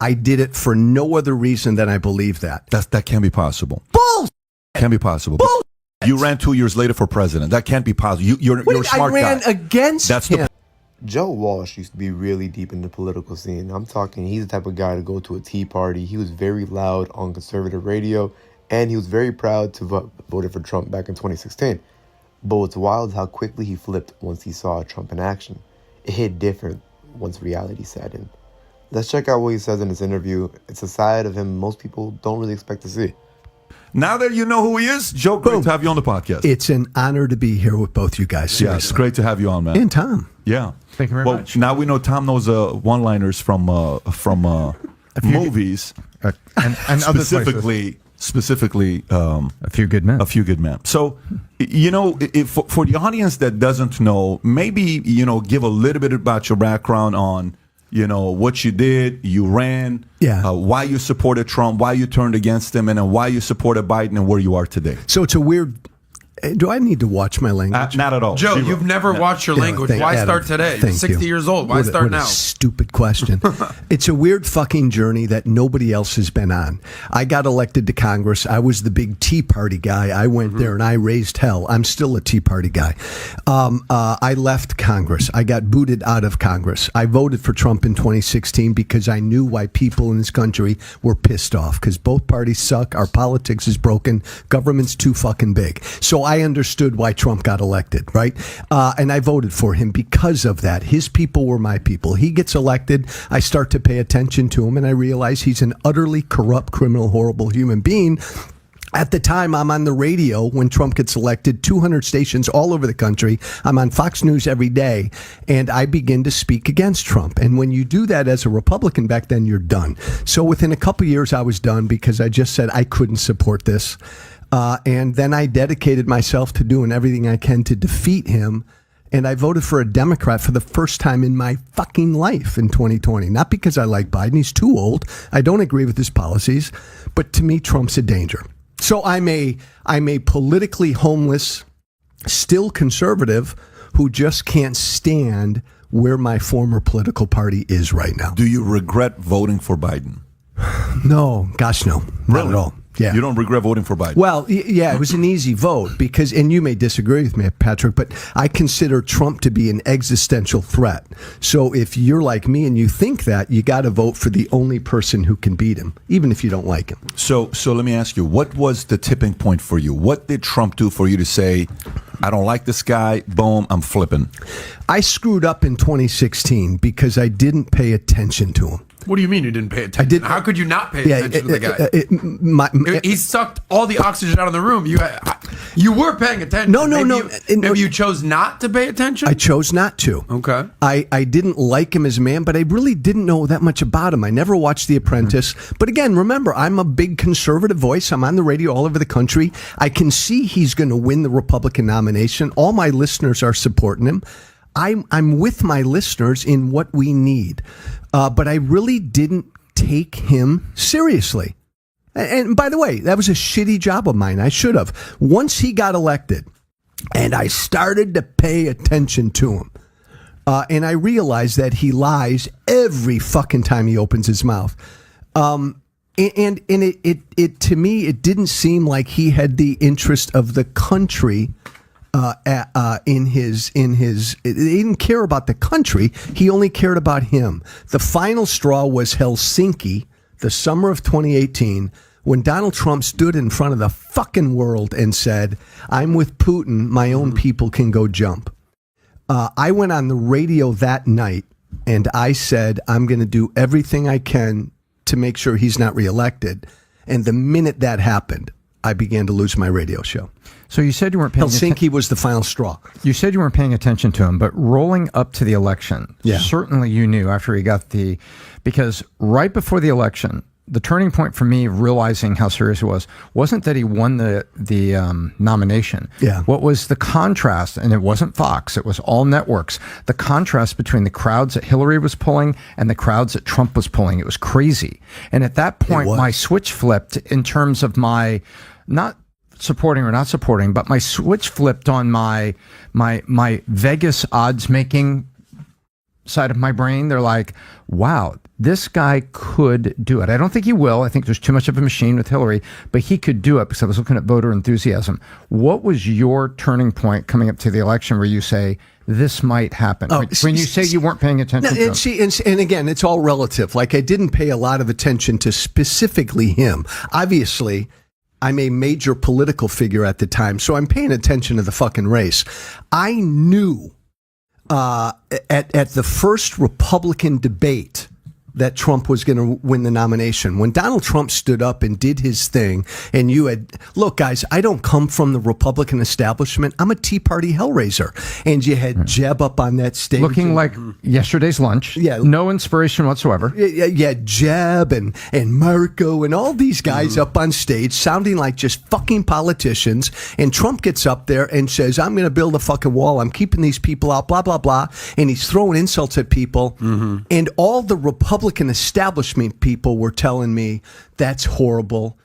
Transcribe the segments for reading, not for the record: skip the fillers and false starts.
I did it for no other reason than I believe that. That can't be possible. Bull. Can't be possible. Bull. You ran 2 years later for president. That can't be possible. You're a smart guy. I ran against That's him. Joe Walsh used to be really deep in the political scene. I'm talking, he's the type of guy to go to a Tea Party. He was very loud on conservative radio, and he was very proud to voted for Trump back in 2016. But what's wild is how quickly he flipped once he saw Trump in action. It hit different once reality set in. Let's check out what he says in this interview. It's a side of him most people don't really expect to see. Now that you know who he is, Joe, great to have you on the podcast. It's an honor to be here with both you guys. Seriously. Yeah, it's great to have you on, man. And Tom. Yeah. Thank you very much. Now we know Tom knows one-liners from movies, and other places. Specifically, A Few Good Men. A Few Good Men. So, you know, for the audience that doesn't know, maybe, you know, give a little bit about your background on, you know, what you did, you ran, why you supported Trump, why you turned against him, and then why you supported Biden and where you are today. So it's a weird... Do I need to watch my language? Not at all. Joe, you've never watched your language. Why start today? You're 60 years old. Why start now? What a stupid question. It's a weird fucking journey that nobody else has been on. I got elected to Congress. I was the big Tea Party guy. I went there and I raised hell. I'm still a Tea Party guy. I left Congress. I got booted out of Congress. I voted for Trump in 2016 because I knew why people in this country were pissed off, because both parties suck. Our politics is broken. Government's too fucking big. So I understood why Trump got elected, right? And I voted for him because of that. His people were my people. He gets elected. I start to pay attention to him, and I realize he's an utterly corrupt, criminal, horrible human being. At the time, I'm on the radio when Trump gets elected, 200 stations all over the country. I'm on Fox News every day, and I begin to speak against Trump. And when you do that as a Republican back then, you're done. So within a couple years, I was done because I just said I couldn't support this. And then I dedicated myself to doing everything I can to defeat him. And I voted for a Democrat for the first time in my fucking life in 2020. Not because I like Biden. He's too old. I don't agree with his policies. But to me, Trump's a danger. So I'm a politically homeless, still conservative who just can't stand where my former political party is right now. Do you regret voting for Biden? No. Gosh, no. Not at all. Yeah. You don't regret voting for Biden? Well, yeah, it was an easy vote because, and you may disagree with me, Patrick, but I consider Trump to be an existential threat. So if you're like me and you think that, you got to vote for the only person who can beat him, even if you don't like him. So let me ask you, what was the tipping point for you? What did Trump do for you to say, I don't like this guy, boom, I'm flipping? I screwed up in 2016 because I didn't pay attention to him. What do you mean you didn't pay attention? How could you not pay attention to the guy? He sucked all the oxygen out of the room. You were paying attention. No. Maybe you chose not to pay attention? I chose not to. Okay. I didn't like him as a man, but I really didn't know that much about him. I never watched The Apprentice. But again, remember, I'm a big conservative voice. I'm on the radio all over the country. I can see he's going to win the Republican nomination. All my listeners are supporting him. I'm with my listeners in what we need. But I really didn't take him seriously. And by the way, that was a shitty job of mine. I should have. Once he got elected and I started to pay attention to him, and I realized that he lies every fucking time he opens his mouth. And it to me, it didn't seem like he had the interest of the country he didn't care about the country. He only cared about him. The final straw was Helsinki, the summer of 2018, when Donald Trump stood in front of the fucking world and said, I'm with Putin. My own people can go jump. I went on the radio that night and I said, I'm going to do everything I can to make sure he's not reelected. And the minute that happened, I began to lose my radio show. So you said you weren't paying Helsinki was the final straw. You said you weren't paying attention to him, but rolling up to the election, certainly you knew after he got because right before the election, the turning point for me realizing how serious it wasn't that he won the nomination. Yeah. What was the contrast, and it wasn't Fox, it was all networks, the contrast between the crowds that Hillary was pulling and the crowds that Trump was pulling. It was crazy. And at that point, my switch flipped in terms of my, not supporting or not supporting, but my switch flipped on my Vegas odds making side of my brain, they're like, wow, this guy could do it. I don't think he will. I think there's too much of a machine with Hillary, but he could do it because I was looking at voter enthusiasm. What was your turning point coming up to the election where you say, this might happen? When you say you weren't paying attention to him. And again, it's all relative. Like, I didn't pay a lot of attention to specifically him. Obviously, I'm a major political figure at the time, so I'm paying attention to the fucking race. I knew at the first Republican debate that Trump was going to win the nomination. When Donald Trump stood up and did his thing, and you had, look, guys, I don't come from the Republican establishment. I'm a Tea Party hellraiser. And you had Jeb up on that stage. Looking like yesterday's lunch. Yeah. No inspiration whatsoever. Yeah, Jeb and Marco and all these guys up on stage sounding like just fucking politicians. And Trump gets up there and says, I'm going to build a fucking wall. I'm keeping these people out, blah, blah, blah. And he's throwing insults at people. And all the Republican establishment people were telling me, that's horrible.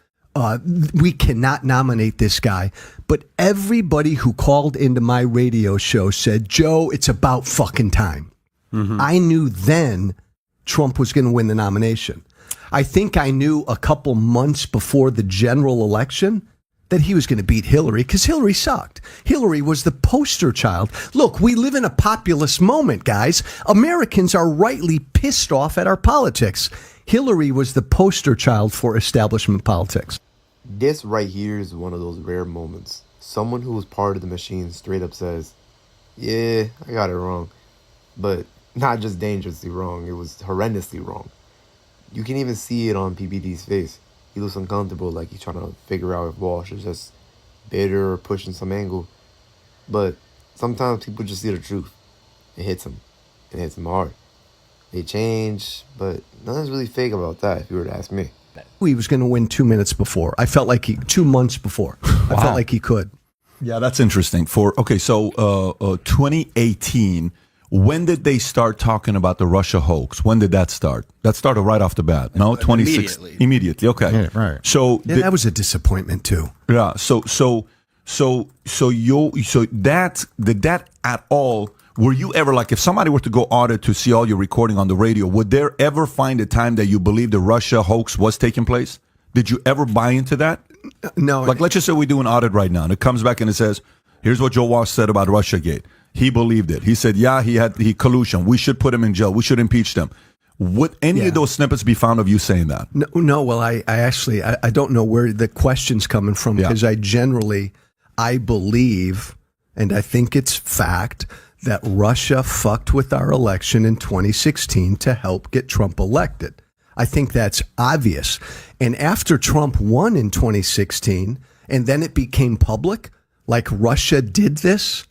We cannot nominate this guy. But everybody who called into my radio show said, Joe, it's about fucking time. I knew then Trump was going to win the nomination. I think I knew a couple months before the general election that he was going to beat Hillary because Hillary sucked. Hillary was the poster child. Look, we live in a populist moment, guys. Americans are rightly pissed off at our politics. Hillary was the poster child for establishment politics. This right here is one of those rare moments. Someone who was part of the machine straight up says, yeah, I got it wrong. But not just dangerously wrong, it was horrendously wrong. You can even see it on PBD's face. He looks uncomfortable, like he's trying to figure out if Walsh is just bitter or pushing some angle. But sometimes people just see the truth. It hits them. It hits them hard. They change, but nothing's really fake about that, if you were to ask me. He was going to win 2 minutes before. I felt like 2 months before. I felt like he could. Yeah, that's interesting. So 2018, when did they start talking about the Russia hoax? When did that start? That started right off the bat. No, 2016. Immediately. Okay. Yeah, right. So that was a disappointment too. Yeah. So that did that at all? Were you ever like, if somebody were to go audit to see all your recording on the radio, would there ever find a time that you believe the Russia hoax was taking place? Did you ever buy into that? No. Like, let's just say we do an audit right now, and it comes back and it says, here's what Joe Walsh said about Russiagate. He believed it. He said, yeah, he collusion. We should put him in jail. We should impeach them. Would any of those snippets be found of you saying that? No. Well, I actually don't know where the question's coming from because I believe, and I think it's fact, that Russia fucked with our election in 2016 to help get Trump elected. I think that's obvious. And after Trump won in 2016, and then it became public, like Russia did this,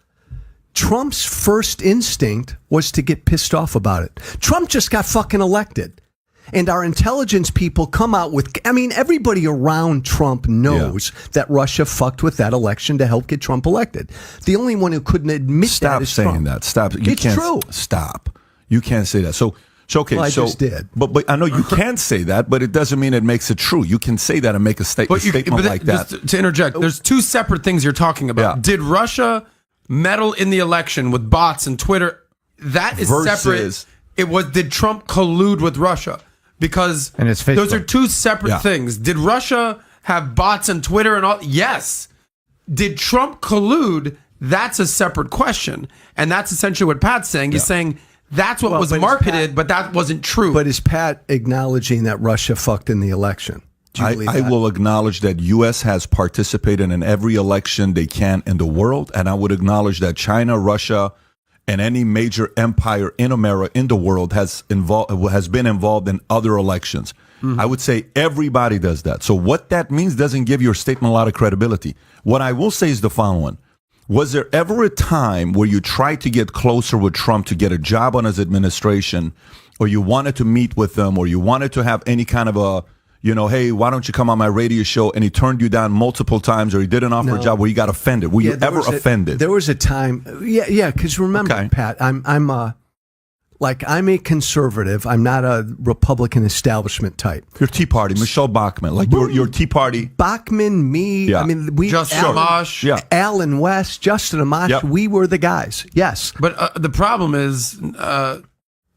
Trump's first instinct was to get pissed off about it. Trump just got fucking elected. And our intelligence people come out with, everybody around Trump knows that Russia fucked with that election to help get Trump elected. The only one who couldn't admit that is Trump. Stop saying that. Stop. It's true. Stop. You can't say that. So okay. Well, I just did. But I know you can say that, but it doesn't mean it makes it true. You can say that and make a statement like that. Just to interject, there's two separate things you're talking about. Yeah. Did Russia meddle in the election with bots and Twitter? That is separate. Did Trump collude with Russia? Because those are two separate things. Did Russia have bots and Twitter and all? Yes. Did Trump collude? That's a separate question. And that's essentially what Pat's saying. He's saying that's what was marketed, but that wasn't true. But is Pat acknowledging that Russia fucked in the election? I will acknowledge that U.S. has participated in every election they can in the world, and I would acknowledge that China, Russia, and any major empire in America, in the world, has been involved in other elections. Mm-hmm. I would say everybody does that. So what that means doesn't give your statement a lot of credibility. What I will say is the following. Was there ever a time where you tried to get closer with Trump to get a job on his administration, or you wanted to meet with him, or you wanted to have any kind of a, hey, why don't you come on my radio show? And he turned you down multiple times, or he didn't offer a job where you got offended. Were you ever offended? There was a time. Because remember, Pat, I'm a conservative. I'm not a Republican establishment type. You're Tea Party, Michelle Bachmann. Like you're Tea Party. Bachmann, me. Yeah. We Justin Amash, Alan West, Justin Amash. Yep. We were the guys. Yes. But the problem is,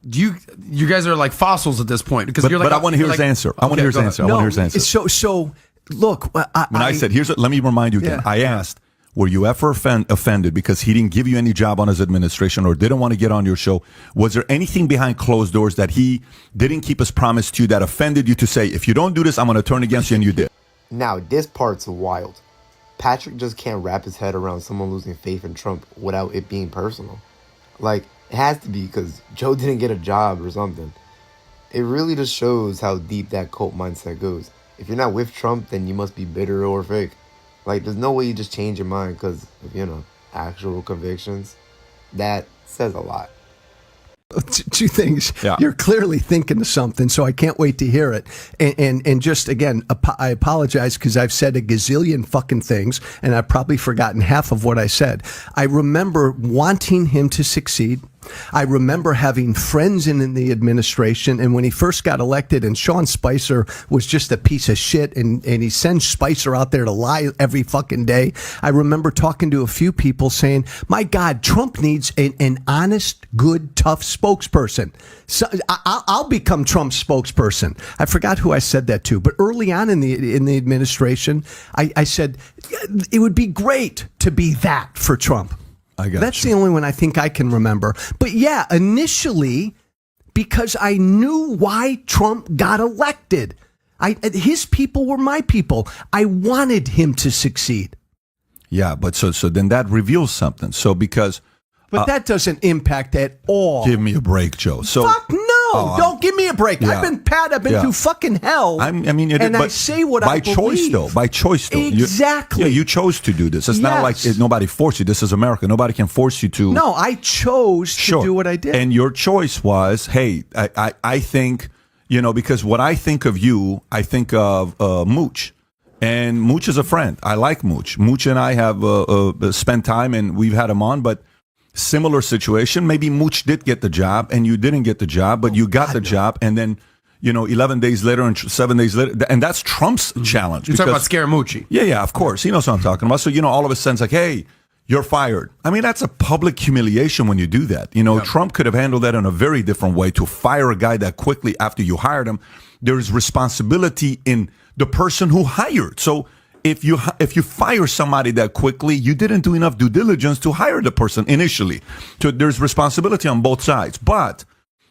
you guys are like fossils at this point because you're like. But I want to hear his answer. I want to hear his answer. I want to hear his answer. So look, when I said, let me remind you again. I asked, were you ever offended because he didn't give you any job on his administration or didn't want to get on your show? Was there anything behind closed doors that he didn't keep his promise to you that offended you to say, if you don't do this, I'm going to turn against you, and you did? Now, this part's wild. Patrick just can't wrap his head around someone losing faith in Trump without it being personal. Like, it has to be because Joe didn't get a job or something. It really just shows how deep that cult mindset goes. If you're not with Trump, then you must be bitter or fake. Like, there's no way you just change your mind because of, actual convictions. That says a lot. Two things. Yeah. You're clearly thinking of something, so I can't wait to hear it. And just, again, I apologize because I've said a gazillion fucking things, and I've probably forgotten half of what I said. I remember wanting him to succeed. I remember having friends in the administration, and when he first got elected, and Sean Spicer was just a piece of shit, and he sends Spicer out there to lie every fucking day. I remember talking to a few people saying, my God, Trump needs an honest, good, tough spokesperson. So I'll become Trump's spokesperson. I forgot who I said that to, but early on in the administration, I said, it would be great to be that for Trump. That's the only one I think I can remember. But yeah, initially, because I knew why Trump got elected. His people were my people. I wanted him to succeed. Yeah, but so then that reveals something. So because... But that doesn't impact at all. Give me a break, Joe. So, fuck no! Don't give me a break. Yeah. I've been through fucking hell. I say what I believe. By choice, though. Exactly. You chose to do this. It's not like nobody forced you. This is America. Nobody can force you to. No, I chose to do what I did. And your choice was, hey, I think, because what I think of you, I think of Mooch. And Mooch is a friend. I like Mooch. Mooch and I have spent time, and we've had him on, but similar situation. Maybe Mooch did get the job and you didn't get the job, but you got the job. And then, 11 days later and 7 days later, and that's Trump's challenge. You're talking about Scaramucci. Yeah, of course. He knows what I'm talking about. So, all of a sudden it's like, hey, you're fired. I mean, that's a public humiliation when you do that. Trump could have handled that in a very different way. To fire a guy that quickly after you hired him, there is responsibility in the person who hired. So, if you fire somebody that quickly, you didn't do enough due diligence to hire the person initially. So there's responsibility on both sides. But,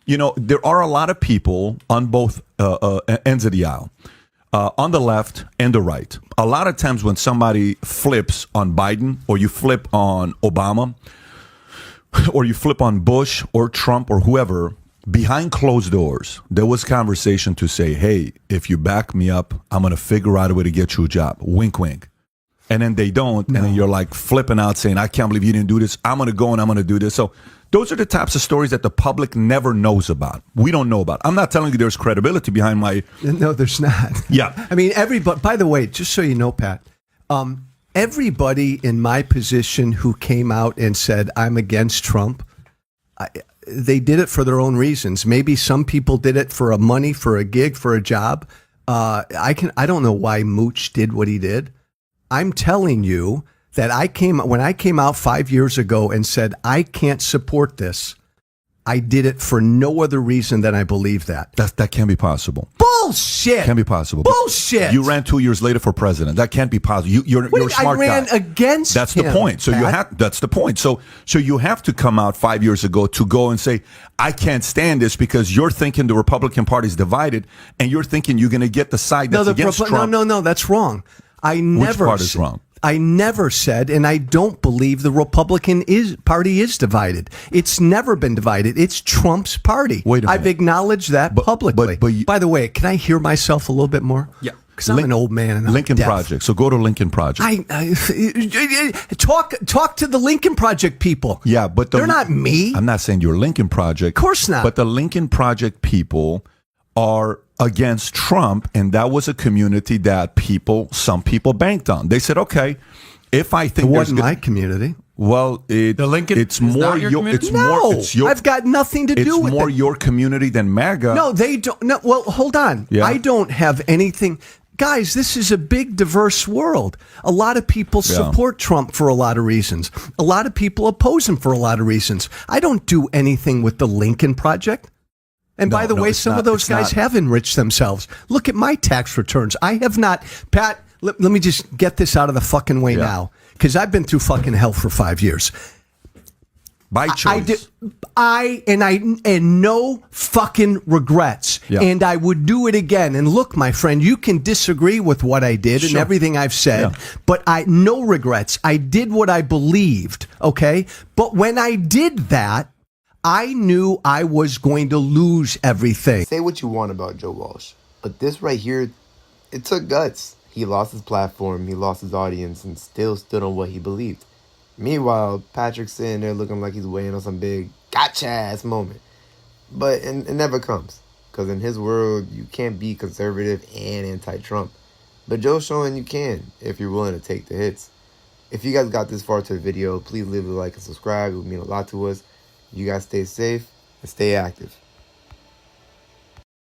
there are a lot of people on both ends of the aisle, on the left and the right. A lot of times when somebody flips on Biden or you flip on Obama or you flip on Bush or Trump or whoever, behind closed doors, there was conversation to say, hey, if you back me up, I'm going to figure out a way to get you a job. Wink, wink. And then they don't. No. And then you're like flipping out saying, I can't believe you didn't do this. I'm going to go and I'm going to do this. So those are the types of stories that the public never knows about. We don't know about. I'm not telling you there's credibility behind my... No, there's not. Yeah. I mean, everybody, by the way, just so you know, Pat, everybody in my position who came out and said, I'm against Trump, they did it for their own reasons. Maybe some people did it for money, for a gig, for a job. I don't know why Mooch did what he did. I'm telling you that when I came out 5 years ago and said, I can't support this, I did it for no other reason than I believe that. That can't be possible. Bullshit. Can't be possible. Bullshit. You ran 2 years later for president. That can't be possible. You're a smart guy. I ran against him. That's the point. So that's the point. So you have to come out 5 years ago to go and say, I can't stand this because you're thinking the Republican Party is divided and you're thinking you're going to get the side that's against Trump. No, that's wrong. Which part is wrong? I never said, and I don't believe the Republican Party is divided. It's never been divided. It's Trump's party. Wait a minute. I've acknowledged that publicly. But by the way, can I hear myself a little bit more? Yeah. Because I'm an old man and I'm Lincoln deaf. Project. So go to Lincoln Project. Talk to the Lincoln Project people. Yeah, but they're not me. I'm not saying you're Lincoln Project. Of course not. But the Lincoln Project people are against Trump, and that was a community that some people banked on. They said, okay, if I think it wasn't my community. Well, the Lincoln it's more your community. I've got nothing to do with it. It's more your community than MAGA. No, they don't. No, well, hold on. Yeah. I don't have anything. Guys, this is a big, diverse world. A lot of people support Trump for a lot of reasons. A lot of people oppose him for a lot of reasons. I don't do anything with the Lincoln Project. And by the way, some of those guys have enriched themselves. Look at my tax returns. I have not, Pat, let me just get this out of the fucking way now, because I've been through fucking hell for 5 years. By choice. And no fucking regrets. Yeah. And I would do it again. And look, my friend, you can disagree with what I did and everything I've said, but no regrets. I did what I believed, okay? But when I did that, I knew I was going to lose everything. Say what you want about Joe Walsh, but this right here, it took guts. He lost his platform, he lost his audience, and still stood on what he believed. Meanwhile, Patrick's sitting there looking like he's waiting on some big gotcha-ass moment. But it never comes, because in his world, you can't be conservative and anti-Trump. But Joe's showing you can, if you're willing to take the hits. If you guys got this far to the video, please leave a like and subscribe. It would mean a lot to us. You guys stay safe and stay active.